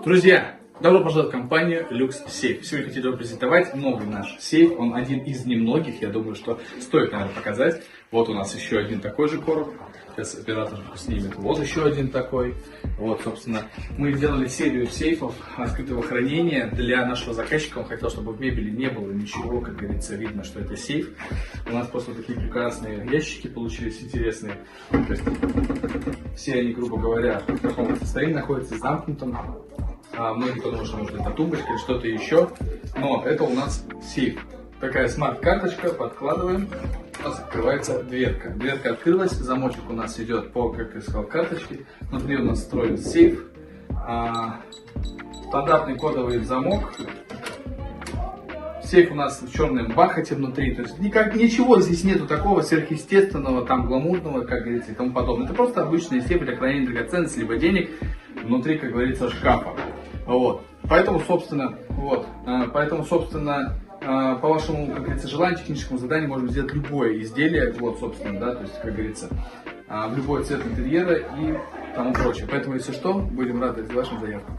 Друзья, добро пожаловать в компанию Lux Safe. Сегодня хотел вам презентовать новый наш сейф. Он один из немногих, я думаю, что стоит, наверное, показать. Вот у нас еще один такой же короб. Сейчас оператор снимет. Вот еще один такой. Вот, собственно, мы сделали серию сейфов открытого хранения для нашего заказчика. Он хотел, чтобы в мебели не было ничего, как говорится, видно, что это сейф. У нас просто такие прекрасные ящики получились интересные. То есть, все они, грубо говоря, в таком состоянии находятся, замкнутым. Многие подумают, что может это тумбочка или что-то еще. Но это у нас сейф. Такая смарт-карточка, подкладываем. У нас открывается дверка. Дверка открылась, замочек у нас идет по, как я сказал, карточке. Внутри у нас встроен сейф. Стандартный кодовый замок. Сейф у нас в черном бархате внутри. То есть ничего здесь нету такого сверхъестественного, там гламурного, как говорится, и тому подобное. Это просто обычный сейф для хранения драгоценностей либо денег внутри, как говорится, шкафа. Вот. Поэтому, собственно, по вашему, как говорится, желанию, техническому заданию можем сделать любое изделие, вот, собственно, да, то есть, как говорится, в любой цвет интерьера и тому прочее. Поэтому, если что, будем рады вашим заявкам.